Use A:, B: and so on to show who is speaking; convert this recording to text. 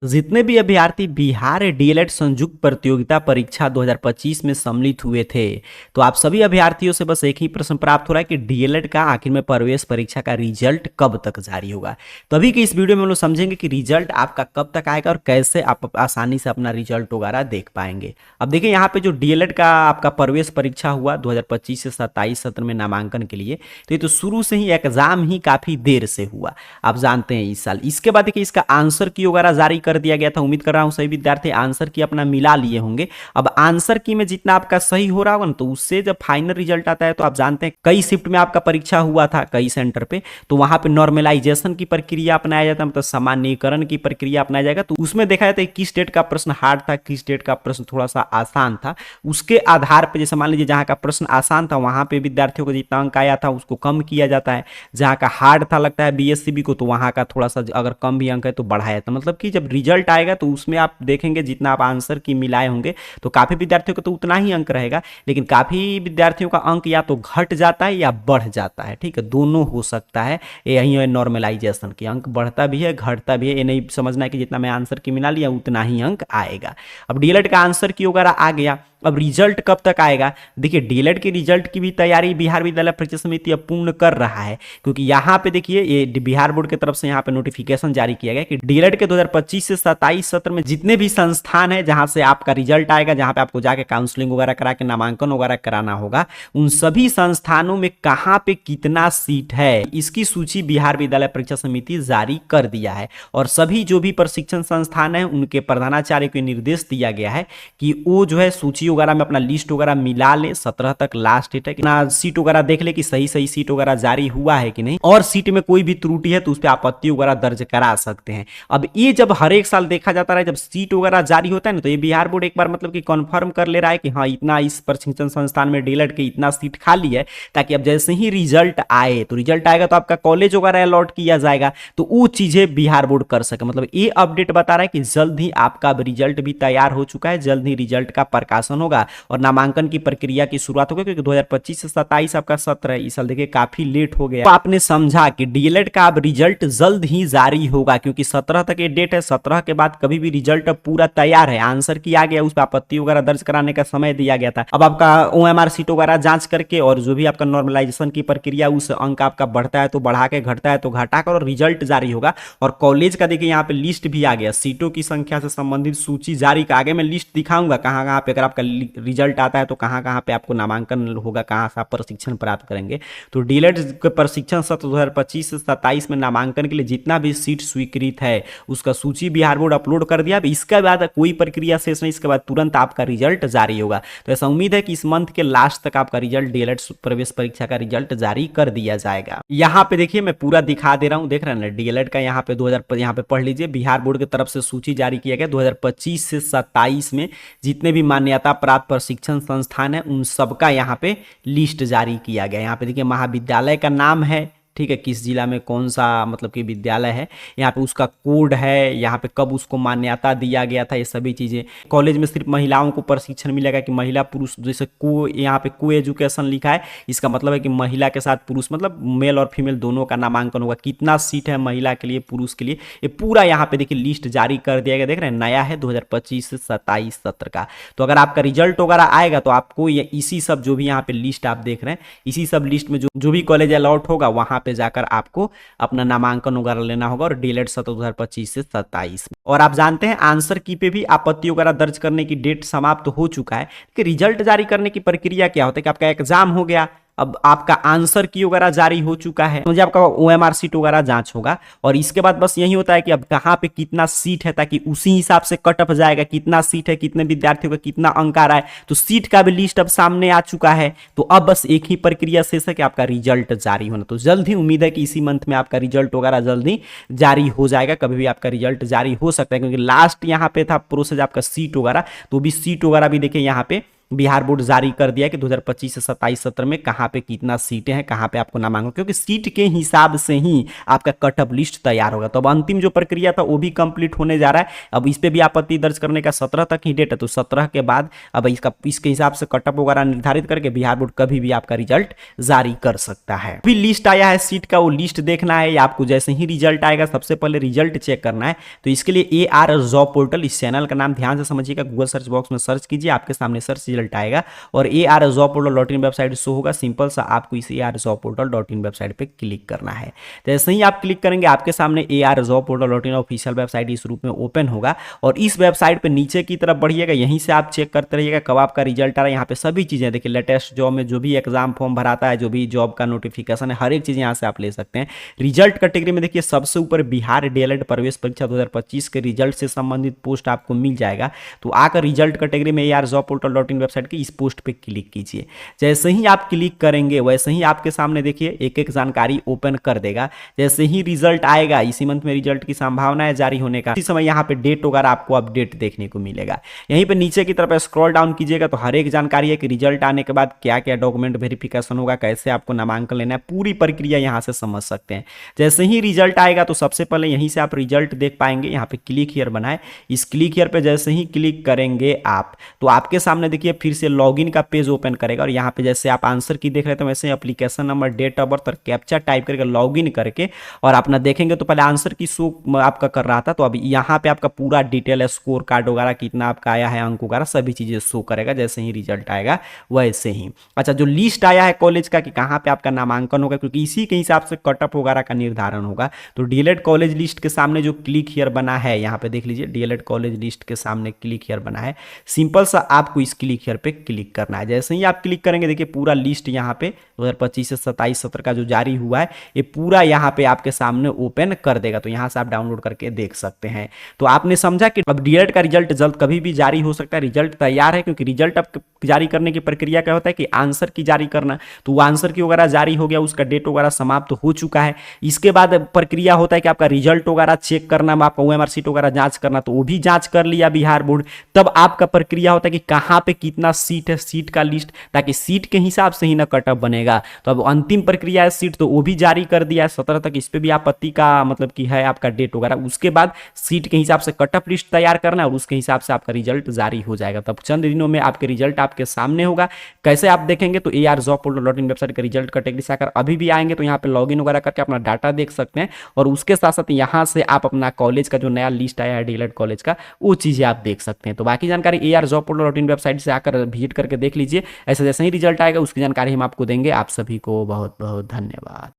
A: जितने भी अभ्यर्थी बिहार डीएलएड संयुक्त प्रतियोगिता परीक्षा 2025 में सम्मिलित हुए थे, तो आप सभी अभ्यर्थियों से बस एक ही प्रश्न प्राप्त हो रहा है कि डीएलएड का आखिर में प्रवेश परीक्षा का रिजल्ट कब तक जारी होगा। तो अभी की इस वीडियो में हम लोग समझेंगे कि रिजल्ट आपका कब तक आएगा और कैसे आप आसानी से अपना रिजल्ट वगैरह देख पाएंगे। अब देखिए यहाँ पे जो डीएलएड का आपका प्रवेश परीक्षा हुआ 2025 से 27 सत्र में नामांकन के लिए, तो ये तो शुरू से ही एग्जाम ही काफी देर से हुआ, आप जानते हैं इस साल। इसके बाद देखिए इसका आंसर की वगैरह जारी कर दिया गया था। उम्मीद कर रहा हूं सभी विद्यार्थी आंसर की अपना मिला लिए होंगे। अब आंसर की में जितना आपका सही हो रहा होगा ना, तो उससे जब फाइनल रिजल्ट आता है तो आप जानते हैं कई शिफ्ट में आपका परीक्षा हुआ था कई सेंटर पे, तो वहां पे नॉर्मलाइजेशन की प्रक्रिया अपनाया जाता है, मतलब सामान्यीकरण की प्रक्रिया अपनाया जाएगा। तो उसमें देखा जाता है किस स्टेट का प्रश्न हार्ड था, किस स्टेट का प्रश्न थोड़ा सा आसान था। उसके आधार पर जैसे मान लीजिए जहां का प्रश्न आसान था वहां पे विद्यार्थियों को जितना अंक आया था उसको कम किया जाता है। जहां का हार्ड था लगता है बीएससीबी को, तो वहां का थोड़ा सा अगर कम भी अंक है तो बढ़ाया था। मतलब कि जब रिजल्ट आएगा तो उसमें आप देखेंगे जितना आप आंसर की मिलाए होंगे तो काफी विद्यार्थियों का तो उतना ही अंक रहेगा, लेकिन काफी विद्यार्थियों का अंक या तो घट जाता है या बढ़ जाता है। ठीक है, दोनों हो सकता है। यही है नॉर्मलाइजेशन की, अंक बढ़ता भी है घटता भी है। ये नहीं समझना है कि जितना मैं आंसर की मिला लिया उतना ही अंक आएगा। अब डीएलएड का आंसर की वगैरह आ गया, अब रिजल्ट कब तक आएगा। देखिए डीएलएड के रिजल्ट की भी तैयारी बिहार विद्यालय परीक्षा समिति अब पूर्ण कर रहा है, क्योंकि यहाँ पे देखिए ये बिहार बोर्ड की तरफ से यहाँ पे नोटिफिकेशन जारी किया गया कि डीएलएड के 2025 से 27 सत्र में जितने भी संस्थान है जहां से आपका रिजल्ट आएगा, जहां पे आपको जाके काउंसलिंग वगैरह करा के नामांकन वगैरह कराना होगा, उन सभी संस्थानों में कहां पे कितना सीट है इसकी सूची बिहार विद्यालय परीक्षा समिति जारी कर दिया है। और सभी जो भी प्रशिक्षण संस्थान है उनके प्रधानाचार्य को निर्देश दिया गया है कि वो जो है सूची वगैरह में अपना लिस्ट वगैरह मिला ले। 17 तक लास्ट डेट है कि ना, सीट वगैरह देख ले कि सही सही सीट वगैरह जारी हुआ है कि नहीं, और सीट में कोई भी त्रुटि है तो उस पर आपत्ति वगैरह दर्ज करा सकते हैं। अब ये जब हर एक साल देखा जाता है, जब सीट वगैरह जारी होता है ना, तो ये बिहार बोर्ड एक बार मतलब कि कंफर्म कर ले रहा है कि हाँ इतना इस प्रशिक्षण संस्थान में डीएलएड के इतना सीट खाली है, ताकि अब जैसे ही रिजल्ट आए, तो रिजल्ट आएगा तो आपका कॉलेज वगैरह अलॉट किया जाएगा, तो वो चीजें बिहार बोर्ड कर सके। मतलब ये अपडेट बता रहा है कि जल्द ही आपका रिजल्ट भी तैयार हो चुका है, जल्द ही रिजल्ट का प्रकाशन होगा और नामांकन की प्रक्रिया की शुरुआत होगी, क्योंकि 2025 से 27 आपका सत्र है। इस साल देखिए काफी लेट हो गया, तो आपने समझा कि डीएलएड का अब रिजल्ट जल्द ही जारी होगा, क्योंकि 17 तक ये डेट है। 17 के बाद कभी भी रिजल्ट अब पूरा तैयार है, आंसर की आ गया, उस पर आपत्ति वगैरह दर्ज कराने का समय दिया गया था। अब आपका ओएमआर सीट वगैरह जांच करके और जो भी आपका नॉर्मलाइजेशन की प्रक्रिया, उस अंक आपका बढ़ता है तो बढ़ा के, घटता है तो घटा कर, और रिजल्ट जारी होगा। और कॉलेज का देखिए यहाँ पे लिस्ट भी आ गया, सीटों की संख्या से संबंधित सूची जारी का। आगे मैं लिस्ट दिखाऊंगा कहाँ कहाँ पे अगर आपका रिजल्ट आता है तो कहाँ कहाँ पे आपको नामांकन होगा, कहाँ से आप प्रशिक्षण प्राप्त करेंगे। तो डीएलएड के प्रशिक्षण सत्र 2025 से 27 में नामांकन के लिए जितना भी सीट स्वीकृत है उसका सूची बिहार बोर्ड अपलोड कर दिया। इसके बाद कोई प्रक्रिया शेष नहीं, इसके बाद तुरंत आपका रिजल्ट जारी होगा। तो ऐसा उम्मीद है कि इस मंथ के लास्ट तक आपका रिजल्ट, डीएलएड प्रवेश परीक्षा का रिजल्ट जारी कर दिया जाएगा। यहाँ पे देखिए मैं पूरा दिखा दे रहा हूँ, देख रहे हैं ना डीएलएड का। यहाँ पे 2000 यहाँ पे पढ़ लीजिए, बिहार बोर्ड की तरफ से सूची जारी किया गया 2025 से 27 में जितने भी मान्यता प्राप्त प्रशिक्षण संस्थान है उन सबका यहाँ पे लिस्ट जारी किया गया। यहाँ पे देखिए महाविद्यालय का नाम है, ठीक है, किस जिला में कौन सा मतलब कि विद्यालय है, यहाँ पे उसका कोड है, यहाँ पे कब उसको मान्यता दिया गया था, ये सभी चीज़ें। कॉलेज में सिर्फ महिलाओं को प्रशिक्षण मिलेगा कि महिला पुरुष, जैसे को यहाँ पे को एजुकेशन लिखा है, इसका मतलब है कि महिला के साथ पुरुष, मतलब मेल और फीमेल दोनों का नामांकन होगा। कितना सीट है महिला के लिए पुरुष के लिए, ये पूरा यहाँ पे देखिए लिस्ट जारी कर दिया गया। देख रहे हैं नया है 2025 से 27 सत्र का। तो अगर आपका रिजल्ट वगैरह आएगा तो आपको इसी सब जो भी यहाँ पे लिस्ट आप देख रहे हैं, इसी सब लिस्ट में जो भी कॉलेज अलॉट होगा वहां पे जाकर आपको अपना नामांकन वगैरह लेना होगा। और डीएलएड सत्र 2025 से 27 में, और आप जानते हैं आंसर की पे भी आपत्ति वगैरह दर्ज करने की डेट समाप्त हो चुका है। कि रिजल्ट जारी करने की प्रक्रिया क्या होता है कि आपका एग्जाम हो गया, अब आपका आंसर की वगैरह जारी हो चुका है, मुझे आपका ओएमआर सीट वगैरह जांच होगा, और इसके बाद बस यही होता है कि अब कहाँ पे कितना सीट है, ताकि उसी हिसाब से कट ऑफ जाएगा, कितना सीट है, कितने विद्यार्थियों का कितना अंक आ रहा है। तो सीट का भी लिस्ट अब सामने आ चुका है। तो अब बस एक ही प्रक्रिया शेष है कि आपका रिजल्ट जारी होना। तो जल्द ही उम्मीद है कि इसी मंथ में आपका रिजल्ट वगैरह जल्द ही जारी हो जाएगा। कभी भी आपका रिजल्ट जारी हो सकता है, क्योंकि लास्ट यहाँ पे था प्रोसेस आपका सीट वगैरह, तो भी सीट वगैरह भी देखिए यहाँ पे बिहार बोर्ड जारी कर दिया कि 2025 से 27 सत्र में कहाँ पे कितना सीटें हैं, कहाँ पे आपको नामांकन, क्योंकि सीट के हिसाब से ही आपका कट ऑफ लिस्ट तैयार होगा। तो अब अंतिम जो प्रक्रिया था वो भी कंप्लीट होने जा रहा है। अब इस पे भी आपत्ति दर्ज करने का 17 तक ही डेट है, तो 17 के बाद अब इसके हिसाब से कट ऑफ वगैरह निर्धारित करके बिहार बोर्ड कभी भी आपका रिजल्ट जारी कर सकता है। अभी लिस्ट आया है सीट का, वो लिस्ट देखना है या आपको जैसे ही रिजल्ट आएगा सबसे पहले रिजल्ट चेक करना है। तो इसके लिए AR जॉब पोर्टल, इस चैनल का नाम ध्यान से समझिएगा, गूगल सर्च बॉक्स में सर्च कीजिए, आपके सामने सर्च रिजल्ट आएगा और AR जॉब पोर्टल.in वेबसाइट शो होगा। सिंपल सा आपको इस AR जॉब पोर्टल.in वेबसाइट पे क्लिक करना है। जैसे ही आप क्लिक करेंगे आपके सामने AR जॉब पोर्टल.in ऑफिशियल वेबसाइट इस रूप में ओपन होगा और इस वेबसाइट पे नीचे की तरफ बढ़िएगा, यहीं से आप चेक करते रहिएगा कब आपका रिजल्ट आ रहा है। यहाँ पे सभी चीजें देखिए, लेटेस्ट जॉब में जो भी एग्जाम फॉर्म भराता है, जो भी जॉब का नोटिफिकेशन है, हर एक चीज यहाँ से आप ले सकते हैं। रिजल्ट कैटेगरी में देखिए सबसे ऊपर बिहार डीएलएड प्रवेश परीक्षा 2025 के रिजल्ट से संबंधित पोस्ट आपको मिल जाएगा। तो आकर रिजल्ट कैटेगरी में AR जॉब पोर्टल.in वेबसाइट की इस पोस्ट पे क्लिक कीजिए। जैसे ही आप क्लिक करेंगे वैसे ही आपके सामने देखिए एक एक जानकारी ओपन कर देगा। जैसे ही रिजल्ट आएगा, इसी मंथ में रिजल्ट की संभावना है जारी होने का, इसी समय यहाँ पे डेट वगैरह आपको अपडेट देखने को मिलेगा। यहीं पे नीचे की तरफ स्क्रॉल डाउन कीजिएगा तो हर एक जानकारी है कि रिजल्ट आने के बाद क्या क्या डॉक्यूमेंट वेरिफिकेशन होगा, कैसे आपको नामांकन लेना है, पूरी प्रक्रिया यहाँ से समझ सकते हैं। जैसे ही रिजल्ट आएगा तो सबसे पहले यहीं से आप रिजल्ट देख पाएंगे। यहाँ पे क्लिक हियर बनाए, इस क्लिक हियर पे जैसे ही क्लिक करेंगे आप तो आपके सामने देखिए फिर से लॉगिन का पेज ओपन करेगा और यहाँ पे जैसे आप आंसर की देख रहे थे वैसे application number, date of birth और कैप्चा टाइप करके लॉगिन करके और अपना देखेंगे तो पहले आंसर की शो आपका कर रहा था, तो अभी यहाँ पे आपका पूरा डिटेल स्कोर कार्ड वगैरह कितना आपका आया है, अंक वगैरह सभी चीजें शो करेगा जैसे ही रिजल्ट आएगा वैसे ही। अच्छा, जो लिस्ट आया है कॉलेज का कि कहाँ पे आपका नामांकन होगा, क्योंकि इसी के हिसाब से कट ऑफ वगैरह का निर्धारण होगा। तो डीएलएड कॉलेज लिस्ट के सामने जो क्लिक हियर बना है, यहाँ पे देख लीजिए डीएलएड कॉलेज लिस्ट के सामने क्लिक हियर बना है। सिंपल सा आपको इस क्लिक हियर पे क्लिक करना है। जैसे ही आप क्लिक करेंगे देखिए पूरा लिस्ट यहाँ पे 2025 से 27 सत्र का जो जारी हुआ है ये पूरा यहाँ पे आपके सामने ओपन कर देगा। तो यहाँ से आप डाउनलोड करके देख सकते हैं। तो आपने समझा कि अब डीएलएड का रिजल्ट जल्द कभी भी जारी हो सकता है। रिजल्ट तैयार है, क्योंकि रिजल्ट अब जारी करने की प्रक्रिया क्या होता है कि आंसर की जारी करना, तो वो आंसर की वगैरह जारी हो गया, उसका डेट वगैरह समाप्त हो चुका है। इसके बाद प्रक्रिया होता है कि आपका रिजल्ट वगैरह चेक करना, आपका OMR सीट वगैरह जांच करना, तो वो भी जांच कर लिया बिहार बोर्ड। तब आपका प्रक्रिया होता है कि कहाँ पे कितना सीट है, सीट का लिस्ट, ताकि सीट के हिसाब से ही ना कट ऑफ बनेगा। तो अब अंतिम प्रक्रिया है सीट, तो वो भी जारी कर दिया है 17 तक। इस पे भी आपत्ति का मतलब कि है आपका डेट वगैरह। उसके बाद सीट के हिसाब से कट ऑफ लिस्ट तैयार करना है और उसके हिसाब से आपका रिजल्ट जारी हो जाएगा। तब चंद दिनों में आपके रिजल्ट आपके सामने होगा। कैसे आप देखेंगे तो ARjobportal.in वेबसाइट के रिजल्ट कैटेगरी से आकर अभी भी आएंगे तो यहाँ पे लॉगिन वगैरह करके अपना डाटा देख सकते हैं और उसके साथ साथ यहाँ से आप अपना कॉलेज का जो नया लिस्ट आया है डीएलएड कॉलेज का, वो चीजें आप देख सकते हैं। तो बाकी जानकारी ARjobportal.in वेबसाइट से आकर विजिट करके देख लीजिए। ऐसे जैसे ही रिजल्ट आएगा उसकी जानकारी हम आपको देंगे। आप सभी को बहुत बहुत धन्यवाद।